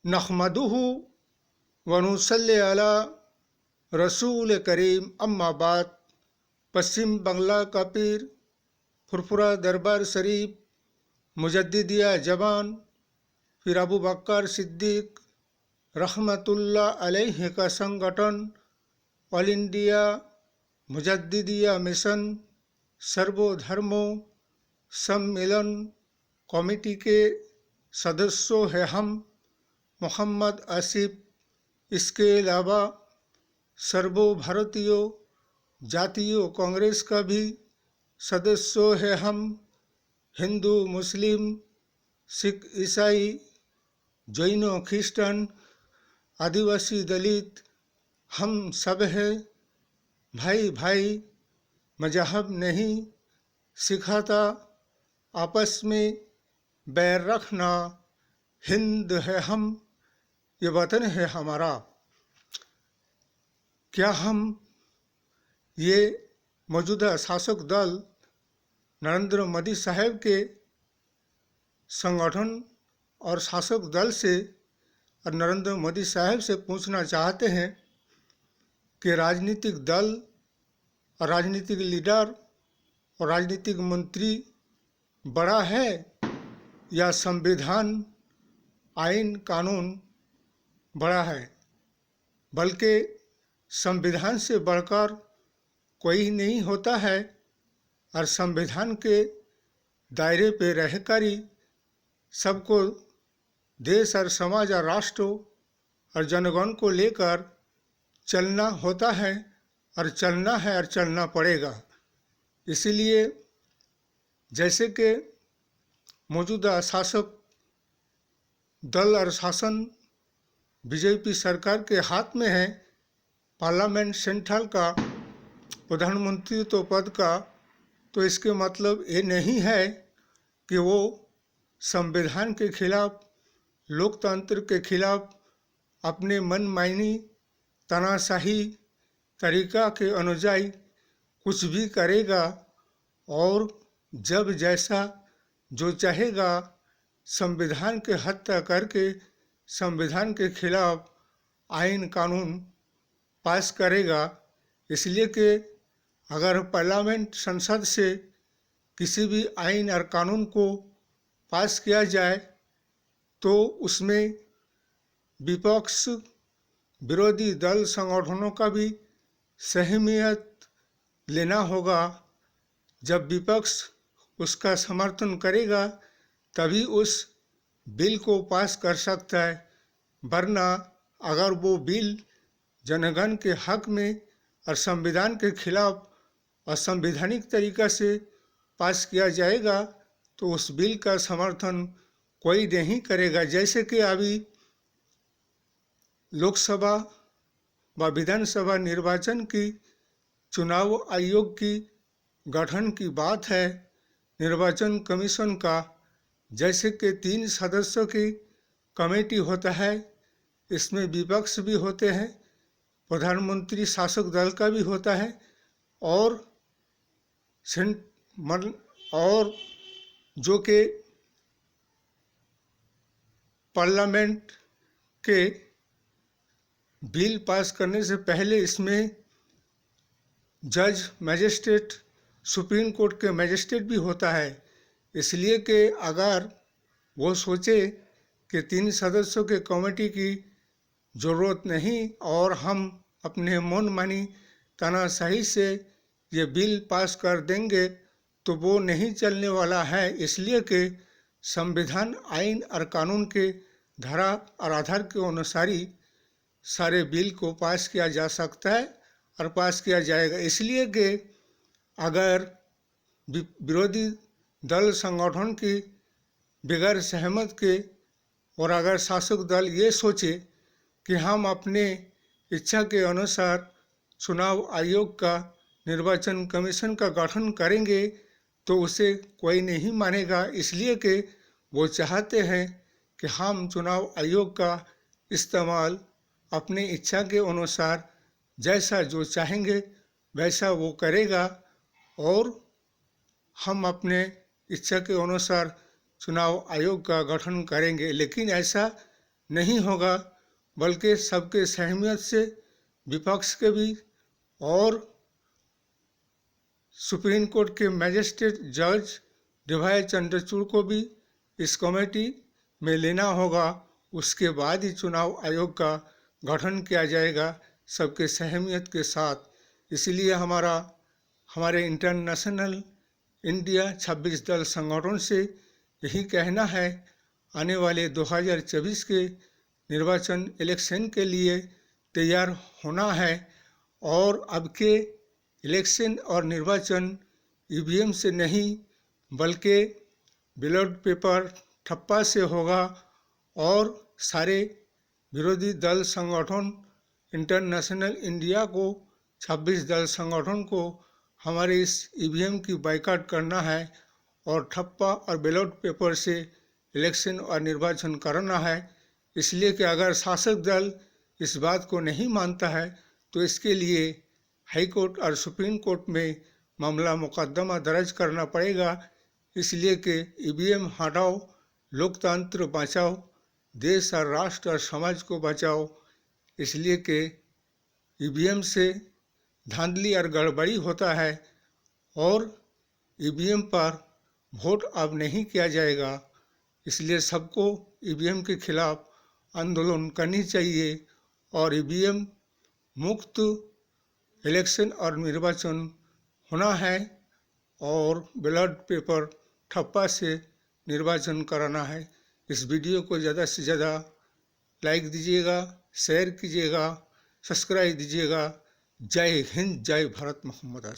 नहमदुहु व नुसल्ली अला रसूल करीम अम्मा बाद। पश्चिम बंगला का पीर फुरफुरा दरबार शरीफ मुजद्दिदिया जवान फिर अबू बकर सिद्दीक रहमतुल्लाह अलैहि का संगठन ऑल इंडिया मुजद्दिदिया मिशन सर्वधर्मों सम्मेलन कमेटी के सदस्यों हैं हम मोहम्मद आसिफ। इसके अलावा सर्वभारतीय जातीय कांग्रेस का भी सदस्यों हैं हम। हिंदू मुस्लिम सिख ईसाई जैन ख्रिस्टन आदिवासी दलित हम सब हैं भाई भाई। मजहब नहीं सिखाता आपस में बैर रखना। हिंद है हम, ये वतन है हमारा। क्या हम ये मौजूदा शासक दल नरेंद्र मोदी साहब के संगठन और शासक दल से और नरेंद्र मोदी साहब से पूछना चाहते हैं कि राजनीतिक दल और राजनीतिक लीडर और राजनीतिक मंत्री बड़ा है या संविधान आइन कानून बड़ा है? बल्कि संविधान से बढ़कर कोई नहीं होता है और संविधान के दायरे पे रहकर ही सबको देश और समाज और राष्ट्र और जनगण को लेकर चलना होता है और चलना है और चलना पड़ेगा। इसीलिए जैसे कि मौजूदा शासक दल और शासन बीजेपी सरकार के हाथ में है, पार्लियामेंट सेंट्रल का प्रधानमंत्री तो पद का, तो इसके मतलब ये नहीं है कि वो संविधान के खिलाफ लोकतंत्र के खिलाफ अपने मनमानी तानाशाही तरीका के अनुयायी कुछ भी करेगा और जब जैसा जो चाहेगा संविधान के हत्या करके संविधान के खिलाफ आइन कानून पास करेगा। इसलिए कि अगर पार्लियामेंट संसद से किसी भी आइन और कानून को पास किया जाए तो उसमें विपक्ष विरोधी दल संगठनों का भी सहमियत लेना होगा। जब विपक्ष उसका समर्थन करेगा तभी उस बिल को पास कर सकता है, वरना अगर वो बिल जनगण के हक में और संविधान के खिलाफ असंवैधानिक तरीका से पास किया जाएगा तो उस बिल का समर्थन कोई नहीं करेगा। जैसे कि अभी लोकसभा व विधानसभा निर्वाचन की चुनाव आयोग की गठन की बात है, निर्वाचन कमीशन का। जैसे कि 3 सदस्यों की कमेटी होता है, इसमें विपक्ष भी होते हैं, प्रधानमंत्री शासक दल का भी होता है और जो कि पार्लियामेंट के बिल पास करने से पहले इसमें जज मजिस्ट्रेट सुप्रीम कोर्ट के मजिस्ट्रेट भी होता है। इसलिए कि अगर वो सोचे कि 3 सदस्यों के कमेटी की ज़रूरत नहीं और हम अपने मन मानी तानाशाही से ये बिल पास कर देंगे तो वो नहीं चलने वाला है। इसलिए कि संविधान आइन और कानून के धारा और आधार के अनुसार ही सारे बिल को पास किया जा सकता है और पास किया जाएगा। इसलिए कि अगर विरोधी दल संगठन की बगैर सहमत के और अगर शासक दल ये सोचे कि हम अपने इच्छा के अनुसार चुनाव आयोग का निर्वाचन कमीशन का गठन करेंगे तो उसे कोई नहीं मानेगा। इसलिए कि वो चाहते हैं कि हम चुनाव आयोग का इस्तेमाल अपनी इच्छा के अनुसार जैसा जो चाहेंगे वैसा वो करेगा और हम अपने इच्छा के अनुसार चुनाव आयोग का गठन करेंगे। लेकिन ऐसा नहीं होगा, बल्कि सबके सहमत से विपक्ष के भी और सुप्रीम कोर्ट के मैजिस्ट्रेट जज डीवाई चंद्रचूड़ को भी इस कमेटी में लेना होगा। उसके बाद ही चुनाव आयोग का गठन किया जाएगा सबके सहमत के साथ। इसलिए हमारे इंटरनेशनल इंडिया 26 दल संगठन से यही कहना है, आने वाले 2024 के निर्वाचन इलेक्शन के लिए तैयार होना है। और अब के इलेक्शन और निर्वाचन ईवीएम से नहीं बल्कि बैलेट पेपर ठप्पा से होगा। और सारे विरोधी दल संगठन इंटरनेशनल इंडिया को 26 दल संगठन को हमारे इस ईवीएम की बाइकाट करना है और ठप्पा और बैलेट पेपर से इलेक्शन और निर्वाचन करना है। इसलिए कि अगर शासक दल इस बात को नहीं मानता है तो इसके लिए हाई कोर्ट और सुप्रीम कोर्ट में मामला मुकदमा दर्ज करना पड़ेगा। इसलिए कि ईवीएम हटाओ, लोकतंत्र बचाओ, देश और राष्ट्र और समाज को बचाओ। इसलिए कि ईवीएम से धांधली और गड़बड़ी होता है और ईवीएम पर वोट अब नहीं किया जाएगा। इसलिए सबको ईवीएम के खिलाफ आंदोलन करनी चाहिए और ईवीएम मुक्त इलेक्शन और निर्वाचन होना है और बैलेट पेपर ठप्पा से निर्वाचन कराना है। इस वीडियो को ज़्यादा से ज़्यादा लाइक दीजिएगा, शेयर कीजिएगा, सब्सक्राइब दीजिएगा। जय हिंद, जय भारत, मोहम्मद।